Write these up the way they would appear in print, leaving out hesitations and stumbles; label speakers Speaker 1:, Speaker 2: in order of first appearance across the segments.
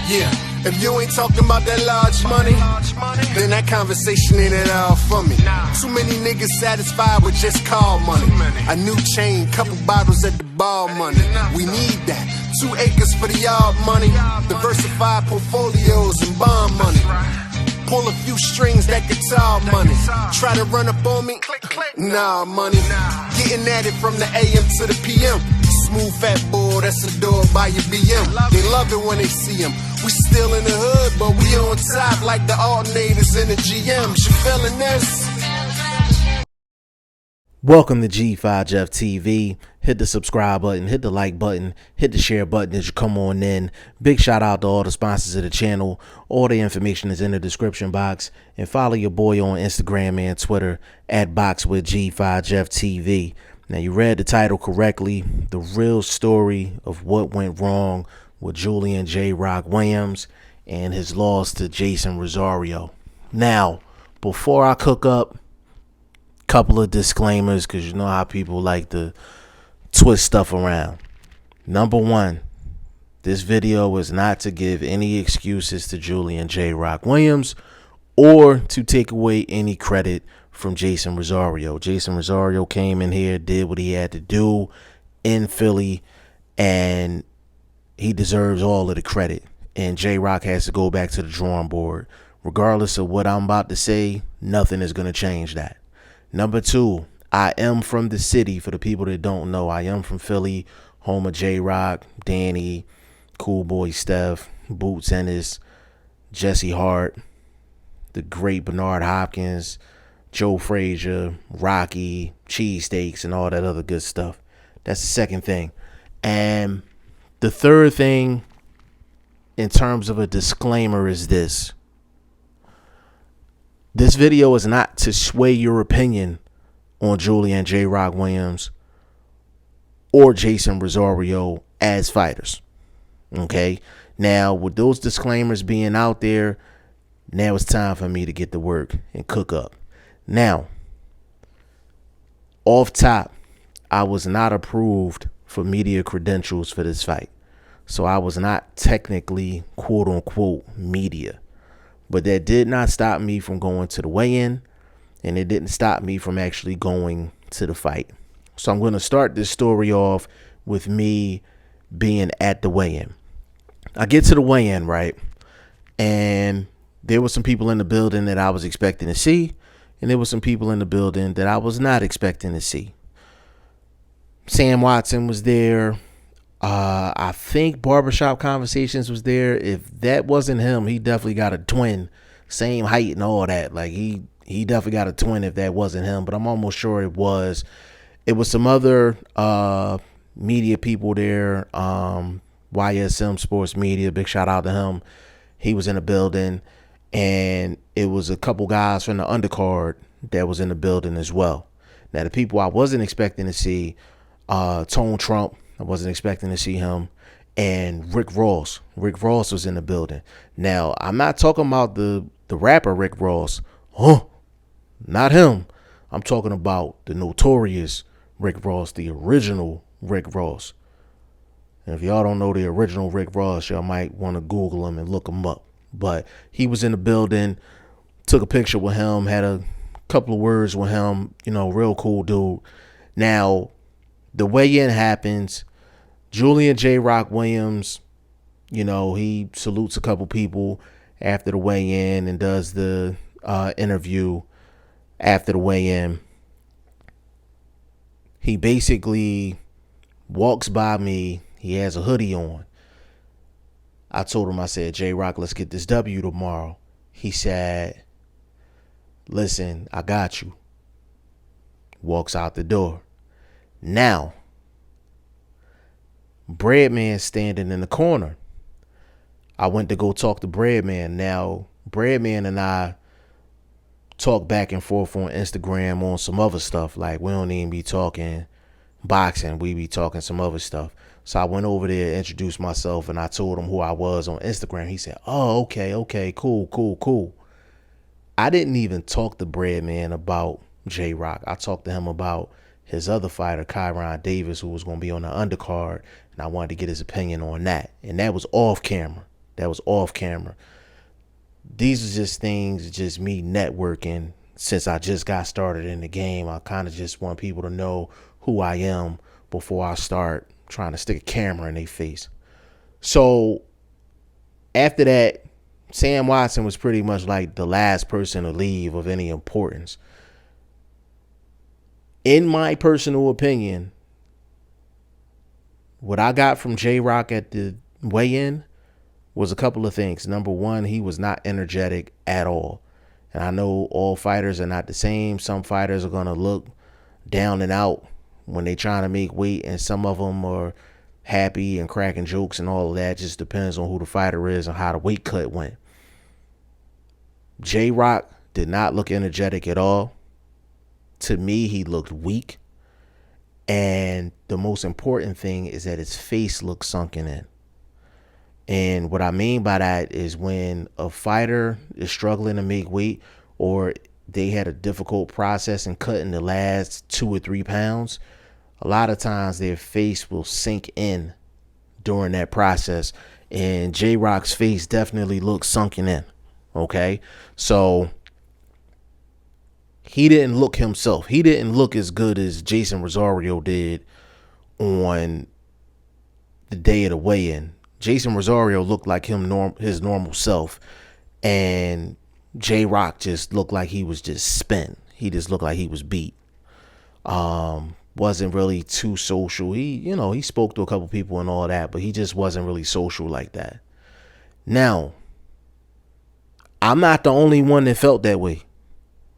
Speaker 1: Yeah, if you ain't talking about that large money, then that conversation ain't at all for me. Too many niggas satisfied with just call money. A new chain, couple bottles at the bar money. We need that. 2 acres for the yard money. Diversified portfolios and bond money. Pull a few strings, that guitar money. Try to run up on me? Nah, money. Getting at it from the AM to the PM. Smooth fat boy, that's a door by your BM. They love it when they see him. We still in the hood, but we on top like the alternators in the GMs. You feeling this?
Speaker 2: Welcome to G5 Jeff TV. Hit the subscribe button, hit the like button, hit the share button as you come on in. Big shout out to all the sponsors of the channel. All the information is in the description box. And follow your boy on Instagram and Twitter at BoxingFirst Jeff TV. Now, you read the title correctly. The real story of what went wrong with Julian Jroc Williams and his loss to Jeison Rosario. Now, before I cook up, couple of disclaimers, because you know how people like to twist stuff around. Number one, this video is not to give any excuses to Julian Jroc Williams or to take away any credit from Jeison Rosario. Jeison Rosario came in here, did what he had to do in Philly, and he deserves all of the credit. And Jroc has to go back to the drawing board. Regardless of what I'm about to say, nothing is going to change that. Number two, I am from the city. For the people that don't know, I am from Philly, home of Jroc, Danny, Cool Boy Steph, Boots Ennis, Jesse Hart, the great Bernard Hopkins, Joe Frazier, Rocky, cheesesteaks, and all that other good stuff. That's the second thing. And the third thing, in terms of a disclaimer, is this. This video is not to sway your opinion on Julian Jroc Williams or Jeison Rosario as fighters. Okay? Now, with those disclaimers being out there, now it's time for me to get to work and cook up. Now, off top, I was not approved for media credentials for this fight. So I was not technically, quote unquote, media. But that did not stop me from going to the weigh-in, and it didn't stop me from actually going to the fight. So I'm going to start this story off with me being at the weigh-in. I get to the weigh-in, right? And there were some people in the building that I was expecting to see, and there were some people in the building that I was not expecting to see. Sam Watson was there. I think Barbershop Conversations was there. If that wasn't him, he definitely got a twin, same height and all that. Like he definitely got a twin if that wasn't him, but I'm almost sure it was. It was some other media people there. YSM Sports Media, big shout out to him. He was in the building, and it was a couple guys from the undercard that was in the building as well. Now, the people I wasn't expecting to see, Tone Trump, I wasn't expecting to see him, and Rick Ross. Rick Ross was in the building. Now, I'm not talking about the rapper Rick Ross. Not him. I'm talking about the notorious Rick Ross, the original Rick Ross. And if y'all don't know the original Rick Ross, y'all might want to Google him and look him up. But he was in the building, took a picture with him, had a couple of words with him, you know, real cool dude. Now, the weigh-in happens. Julian Jroc Williams, you know, he salutes a couple people after the weigh-in and does the interview after the weigh-in. He basically walks by me. He has a hoodie on. I told him, I said, Jroc, let's get this W tomorrow. He said, listen, I got you. Walks out the door. Now, Breadman standing in the corner. I went to go talk to Breadman. Now, Breadman and I talk back and forth on Instagram on some other stuff. Like, we don't even be talking boxing. We be talking some other stuff. So I went over there, introduced myself, and I told him who I was on Instagram. He said, oh, okay, cool. I didn't even talk to Breadman about Jroc. I talked to him about his other fighter, Kyron Davis, who was going to be on the undercard, and I wanted to get his opinion on that. And that was off camera. that was off camera. These are just things, just me networking. Since I just got started in the game, I kind of just want people to know who I am before I start trying to stick a camera in their face. So after that, Sam Watson was pretty much like the last person to leave of any importance. In my personal opinion, what I got from Jroc at the weigh-in was a couple of things. Number one, he was not energetic at all. And I know all fighters are not the same. Some fighters are going to look down and out when they're trying to make weight, and some of them are happy and cracking jokes and all of that. Just depends on who the fighter is and how the weight cut went. Jroc did not look energetic at all. To me, he looked weak. And the most important thing is that his face looked sunken in. And what I mean by that is when a fighter is struggling to make weight, or they had a difficult process in cutting the last 2 or 3 pounds, a lot of times their face will sink in during that process. And Jroc's face definitely looked sunken in. Okay, so he didn't look himself. He didn't look as good as Jason Rosario did on the day of the weigh-in. Jason Rosario looked like his normal self, and Jroc just looked like he was just spent. He just looked like he was beat. Wasn't really too social. He spoke to a couple people and all that, but he just wasn't really social like that. Now, I'm not the only one that felt that way.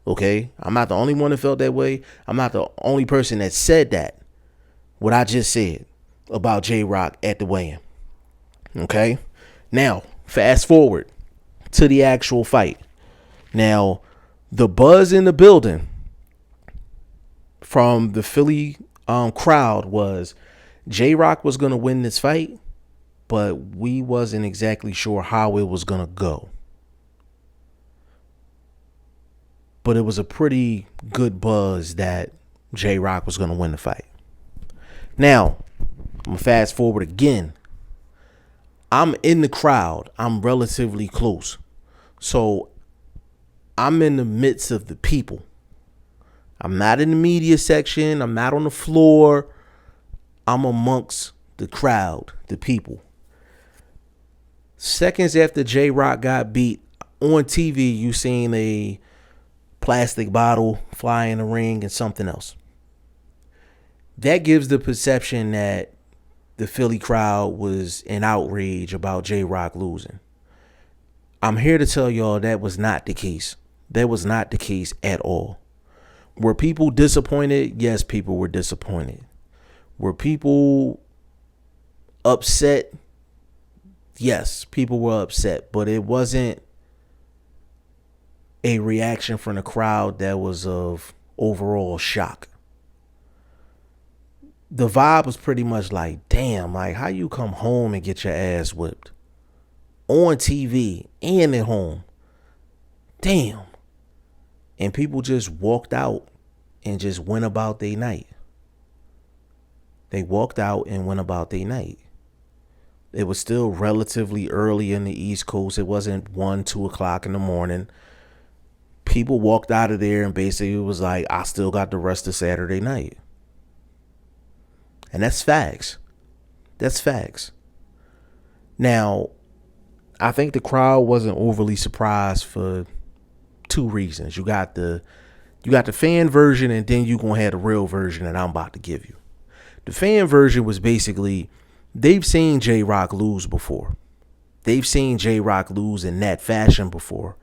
Speaker 2: Okay? I'm not the only one that felt that way. I'm not the only person that said that. What I just said about Jroc at the weigh-in. Okay? Now, fast forward to the actual fight. Now, the buzz in the building from the Philly crowd was Jroc was going to win this fight, but we wasn't exactly sure how it was going to go. But it was a pretty good buzz that Jroc was going to win the fight. Now, I'm going to fast forward again. I'm in the crowd. I'm relatively close. So I'm in the midst of the people. I'm not in the media section. I'm not on the floor. I'm amongst the crowd, the people. Seconds after Jroc got beat, on TV, you seen a plastic bottle fly in the ring and something else. That gives the perception that the Philly crowd was in outrage about Jroc losing. I'm here to tell y'all that was not the case. That was not the case at all. Were people disappointed? Yes, people were disappointed. Were people upset? Yes, people were upset, but it wasn't a reaction from the crowd that was of overall shock. The vibe was pretty much like, damn, like how you come home and get your ass whipped on TV and at home? Damn. And people just walked out and just went about their night. They walked out and went about their night. It was still relatively early in the East Coast. It wasn't 1, 2 o'clock in the morning. People walked out of there and basically it was like, I still got the rest of Saturday night. And that's facts. That's facts. Now, I think the crowd wasn't overly surprised for 2 reasons. You got the fan version, and then you're going to have the real version that I'm about to give you. The fan version was basically, they've seen Jroc lose before. They've seen Jroc lose in that fashion before.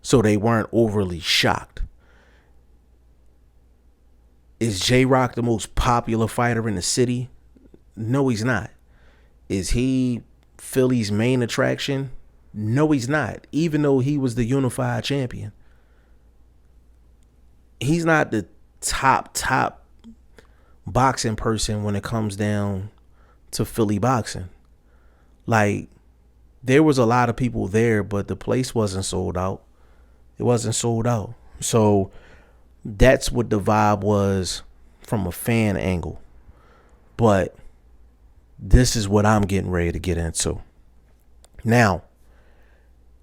Speaker 2: So they weren't overly shocked. Is Jroc the most popular fighter in the city? No, he's not. Is he Philly's main attraction? No, he's not. Even though he was the unified champion. He's not the top boxing person when it comes down to Philly boxing. Like, there was a lot of people there, but the place wasn't sold out. It wasn't sold out. So that's what the vibe was from a fan angle. But this is what I'm getting ready to get into. Now,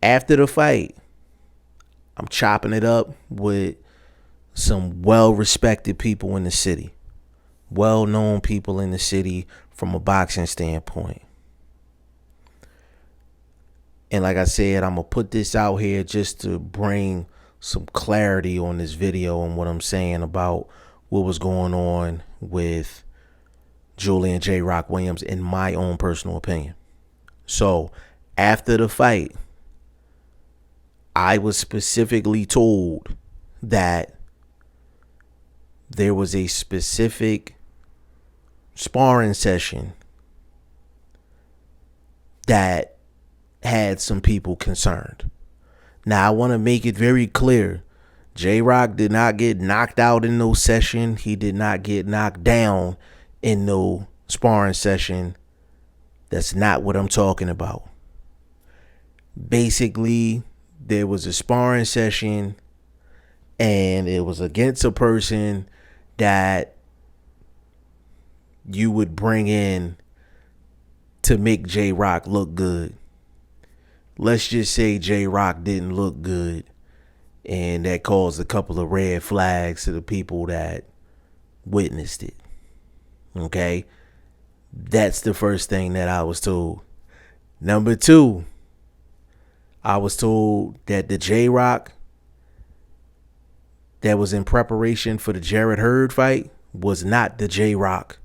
Speaker 2: After the fight, I'm chopping it up with some well-respected people in the city. Well-known people in the city from a boxing standpoint. And like I said, I'm going to put this out here just to bring some clarity on this video and what I'm saying about what was going on with Julian Jroc Williams, in my own personal opinion. So after the fight, I was specifically told that there was a specific sparring session that had some people concerned. Now, I want to make it very clear. Jroc did not get knocked out in no session. He did not get knocked down in no sparring session. That's not what I'm talking about. Basically, there was a sparring session and it was against a person that you would bring in to make Jroc look good. Let's just say Jroc didn't look good, and that caused a couple of red flags to the people that witnessed it. Okay? That's the first thing that I was told. Number two, I was told that the Jroc that was in preparation for the Jarrett Hurd fight was not the Jroc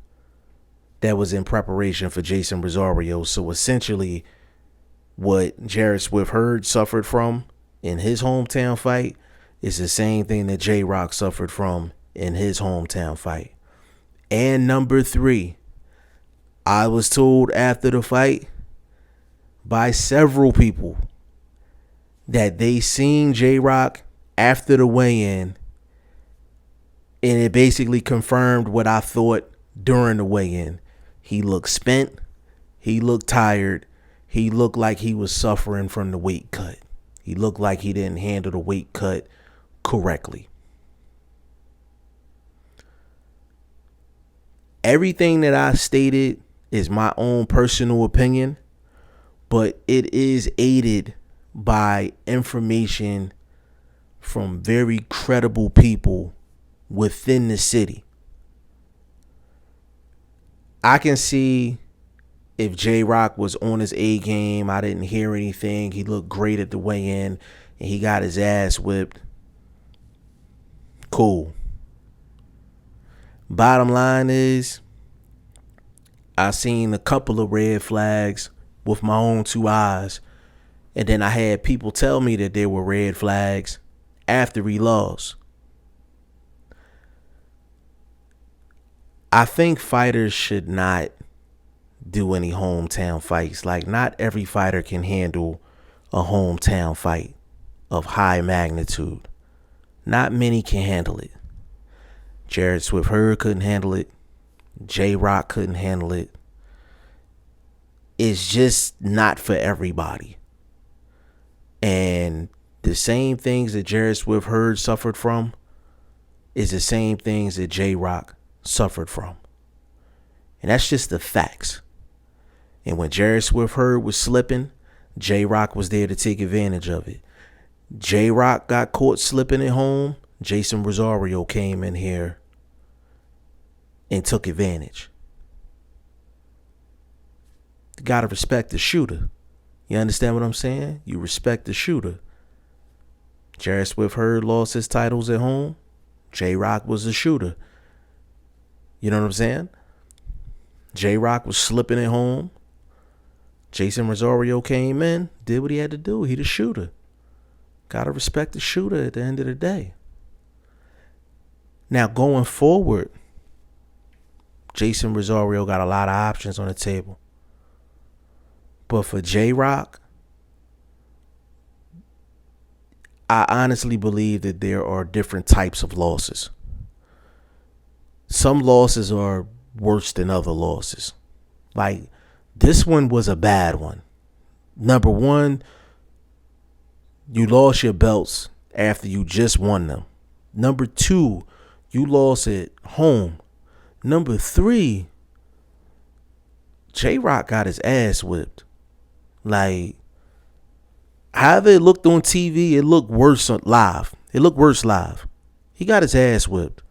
Speaker 2: that was in preparation for Jason Rosario. So essentially, what Jarrett Swift Hurd suffered from in his hometown fight is the same thing that Jroc suffered from in his hometown fight. And number three, I was told after the fight by several people that they seen Jroc after the weigh-in, and it basically confirmed what I thought during the weigh-in. He looked spent. He looked tired. He looked like he was suffering from the weight cut. He looked like he didn't handle the weight cut correctly. Everything that I stated is my own personal opinion, but it is aided by information from very credible people within the city. I can see if Jroc was on his A game. I didn't hear anything. He looked great at the weigh-in and he got his ass whipped. Cool. Bottom line is, I seen a couple of red flags with my own two eyes. And then I had people tell me that there were red flags after he lost. I think fighters should not do any hometown fights. Like, not every fighter can handle a hometown fight of high magnitude. Not many can handle it. Jarrett Swift Hurd couldn't handle it. Jroc couldn't handle it. It's just not for everybody. And the same things that Jarrett Swift Hurd suffered from is the same things that Jroc suffered from. And that's just the facts. And when Jarrett Swift Hurd was slipping, Jroc was there to take advantage of it. Jroc got caught slipping at home. Jason Rosario came in here and took advantage. You gotta respect the shooter. You understand what I'm saying? You respect the shooter. Jarrett Swift Hurd lost his titles at home. Jroc was the shooter. You know what I'm saying? Jroc was slipping at home. Jason Rosario came in, did what he had to do. He the shooter. Gotta respect the shooter at the end of the day. Now, going forward, Jason Rosario got a lot of options on the table. But for Jroc, I honestly believe that there are different types of losses. Some losses are worse than other losses. Like, this one was a bad one. Number one, you lost your belts after you just won them. Number two, you lost at home. Number three, Jroc got his ass whipped. Like, However it looked on TV, it looked worse live. It looked worse live. He got his ass whipped.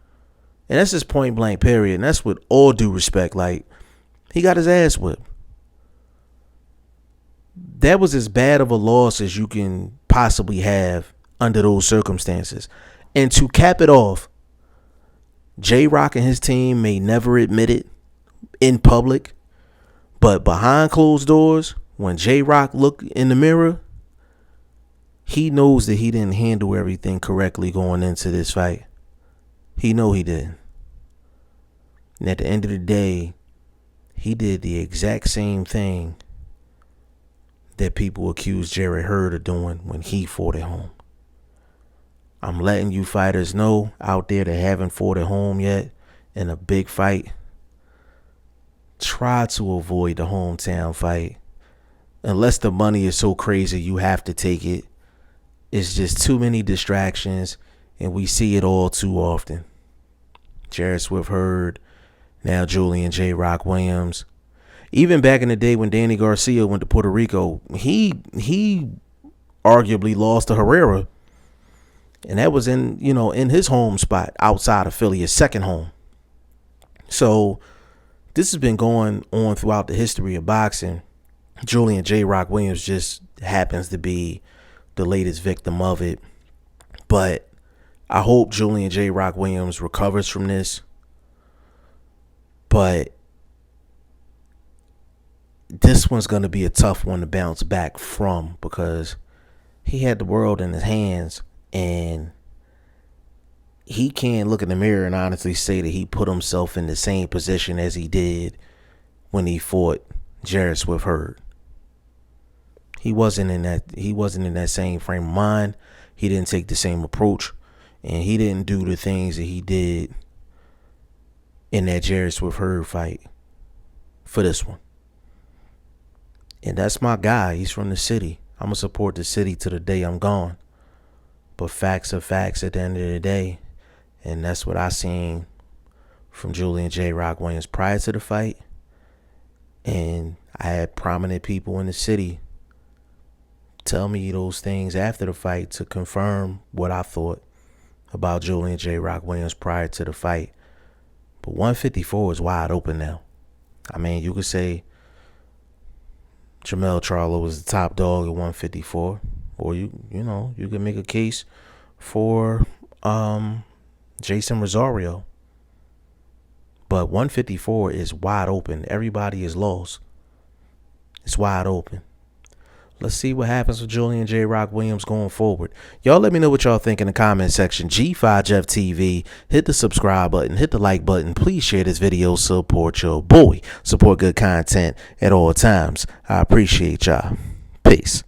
Speaker 2: And that's just point blank, period. And that's with all due respect. Like, he got his ass whipped. That was as bad of a loss as you can possibly have under those circumstances. And to cap it off, Jroc and his team may never admit it in public, but behind closed doors, when Jroc looked in the mirror, he knows that he didn't handle everything correctly going into this fight. He know he didn't. And at the end of the day, he did the exact same thing that people accused Jarrett Hurd of doing when he fought at home. I'm letting you fighters know out there that haven't fought at home yet in a big fight, try to avoid the hometown fight. Unless the money is so crazy you have to take it. It's just too many distractions, and we see it all too often. Jarrett Swift Hurd, now Julian Jroc Williams. Even back in the day when Danny Garcia went to Puerto Rico, he arguably lost to Herrera. And that was in his home spot outside of Philly, his second home. So this has been going on throughout the history of boxing. Julian Jroc Williams just happens to be the latest victim of it. But I hope Julian Jroc Williams recovers from this. But this one's going to be a tough one to bounce back from, because he had the world in his hands, and he can't look in the mirror and honestly say that he put himself in the same position as he did when he fought Jarrett Swift Hurd. He wasn't in that same frame of mind. He didn't take the same approach, and he didn't do the things that he did in that Jarrett Swift Hurd fight for this one. And that's my guy. He's from the city. I'm going to support the city to the day I'm gone. But facts are facts at the end of the day. And that's what I seen from Julian Jroc Williams prior to the fight. And I had prominent people in the city tell me those things after the fight to confirm what I thought about Julian Jroc Williams prior to the fight. But 154 is wide open now. I mean, you could say Jermell Charlo was the top dog at 154, or you could make a case for Jason Rosario. But 154 is wide open. Everybody is lost. It's wide open. Let's see what happens with Julian Jroc Williams going forward. Y'all let me know what y'all think in the comment section. G5 Jeff TV. Hit the subscribe button. Hit the like button. Please share this video. Support your boy. Support good content at all times. I appreciate y'all. Peace.